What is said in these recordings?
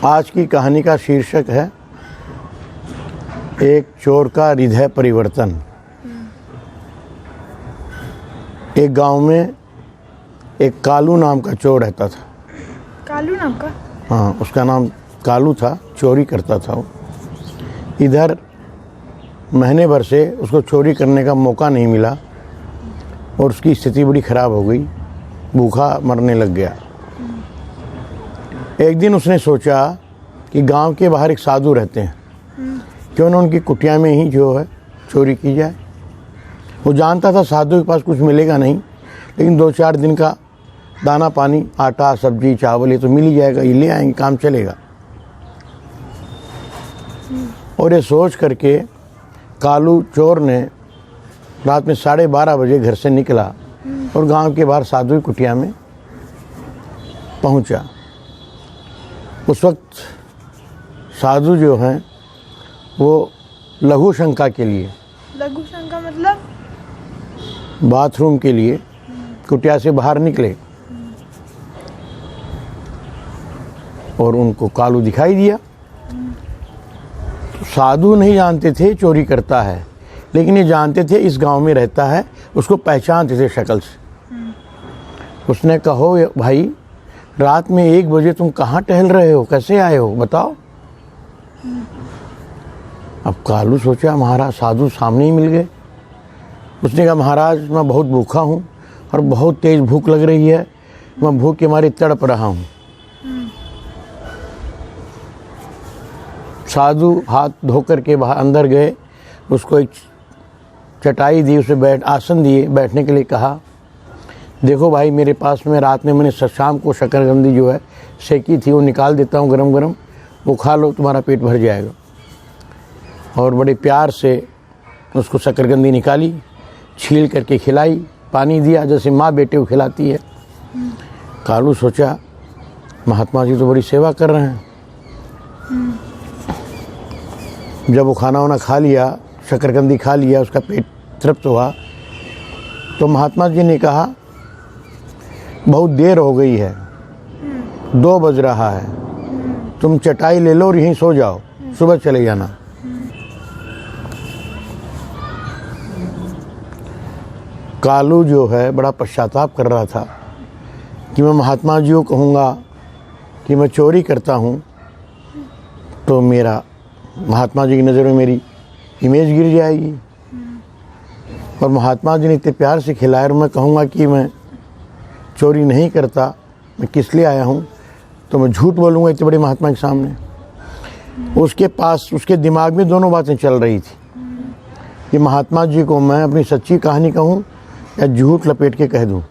आज की कहानी का शीर्षक है एक चोर का हृदय परिवर्तन। एक गांव में एक कालू नाम का चोर रहता था। कालू नाम का? हाँ, उसका नाम कालू था। चोरी करता था वो। इधर महीने भर से उसको चोरी करने का मौका नहीं मिला और उसकी स्थिति बड़ी ख़राब हो गई, भूखा मरने लग गया। एक दिन उसने सोचा कि गांव के बाहर एक साधु रहते हैं, क्यों ना उनकी कुटिया में ही जो है चोरी की जाए। वो जानता था साधु के पास कुछ मिलेगा नहीं, लेकिन 2-4 दिन का दाना पानी, आटा, सब्जी, चावल ये तो मिल ही जाएगा, ये ले आएंगे, काम चलेगा। और ये सोच करके कालू चोर ने रात में 12:30 बजे घर से निकला और गांव के बाहर साधु की कुटिया में पहुंचा। उस वक्त साधु जो हैं वो लघु शंका के लिए, लघु शंका मतलब बाथरूम के लिए कुटिया से बाहर निकले और उनको कालू दिखाई दिया। तो साधु नहीं जानते थे चोरी करता है, लेकिन ये जानते थे इस गांव में रहता है, उसको पहचानते थे शक्ल से। उसने कहो भाई, रात में 1 बजे तुम कहाँ टहल रहे हो, कैसे आए हो, बताओ। अब कालू सोचा महाराज साधु सामने ही मिल गए। उसने कहा महाराज मैं बहुत भूखा हूँ और बहुत तेज भूख लग रही है, मैं भूख के मारे तड़प रहा हूँ। साधु हाथ धोकर के बाहर अंदर गए, उसको एक चटाई दी, उसे आसन दिए, बैठने के लिए कहा। देखो भाई, मेरे पास में रात में मैंने शाम को शकरकंदी जो है सेकी थी, वो निकाल देता हूँ गरम गरम, वो खा लो, तुम्हारा पेट भर जाएगा। और बड़े प्यार से उसको शकरकंदी निकाली, छील करके खिलाई, पानी दिया, जैसे माँ बेटे को खिलाती है। कालू सोचा महात्मा जी तो बड़ी सेवा कर रहे हैं। जब वो खाना वाना खा लिया, शकरकंदी खा लिया, उसका पेट तृप्त हुआ, तो महात्मा जी ने कहा बहुत देर हो गई है, 2 बज रहा है, तुम चटाई ले लो और यहीं सो जाओ, सुबह चले जाना। कालू जो है बड़ा पश्चाताप कर रहा था कि मैं महात्मा जी को कहूँगा कि मैं चोरी करता हूँ तो मेरा महात्मा जी की नज़र में मेरी इमेज गिर जाएगी, और महात्मा जी ने इतने प्यार से खिलाया और मैं कहूँगा कि मैं चोरी नहीं करता, मैं किस लिए आया हूँ, तो मैं झूठ बोलूँगा इतने बड़े महात्मा के सामने। उसके पास, उसके दिमाग में दोनों बातें चल रही थी कि महात्मा जी को मैं अपनी सच्ची कहानी कहूँ या झूठ लपेट के कह दूँ।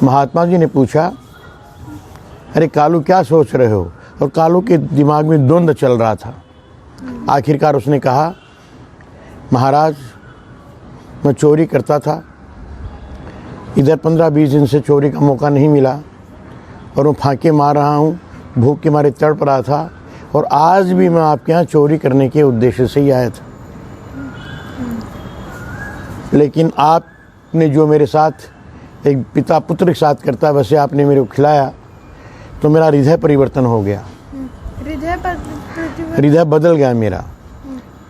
महात्मा जी ने पूछा, अरे कालू क्या सोच रहे हो? और कालू के दिमाग में द्वंद्व चल रहा था। आखिरकार उसने कहा महाराज मैं चोरी करता था, इधर 15-20 दिन से चोरी का मौका नहीं मिला और मैं फांके मार रहा हूँ, भूख के मारे तड़प रहा था, और आज भी मैं आपके यहाँ चोरी करने के उद्देश्य से ही आया था। लेकिन आपने जो मेरे साथ एक पिता पुत्र के साथ करता है वैसे आपने मेरे को खिलाया, तो मेरा हृदय परिवर्तन हो गया, हृदय बदल गया मेरा।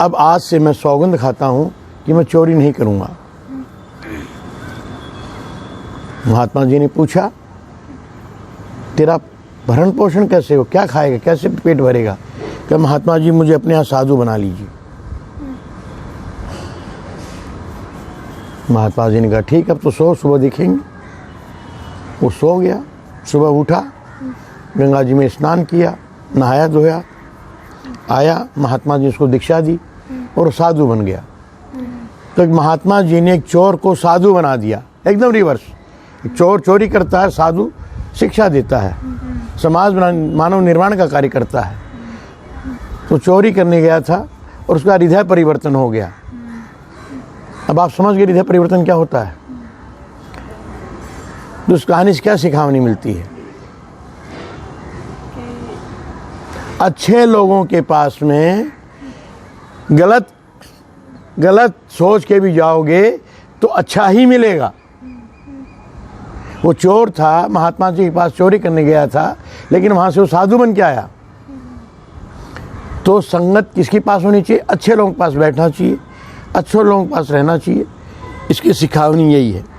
अब आज से मैं सौगंध खाता हूँ कि मैं चोरी नहीं करूँगा। महात्मा जी ने पूछा तेरा भरण पोषण कैसे हो, क्या खाएगा, कैसे पेट भरेगा? क्या महात्मा जी मुझे अपने यहाँ साधु बना लीजिए। महात्मा जी ने कहा ठीक, अब तो सो, सुबह देखेंगे। वो सो गया। सुबह उठा, गंगा जी में स्नान किया, नहाया धोया, आया, महात्मा जी उसको दीक्षा दी और साधु बन गया। तो महात्मा जी ने एक चोर को साधु बना दिया, एकदम रिवर्स। चोर चोरी करता है, साधु शिक्षा देता है, समाज मानव निर्माण का कार्य करता है। तो चोरी करने गया था और उसका हृदय परिवर्तन हो गया। अब आप समझ गए हृदय परिवर्तन क्या होता है। तो उस कहानी से क्या सिखावनी मिलती है? अच्छे लोगों के पास में गलत सोच के भी जाओगे तो अच्छा ही मिलेगा, वो चोर था, महात्मा जी के पास चोरी करने गया था, लेकिन वहाँ से वो साधु बन के आया। तो संगत किसके पास होनी चाहिए? अच्छे लोगों के पास बैठना चाहिए, अच्छे लोगों के पास रहना चाहिए। इसकी सिखावनी यही है।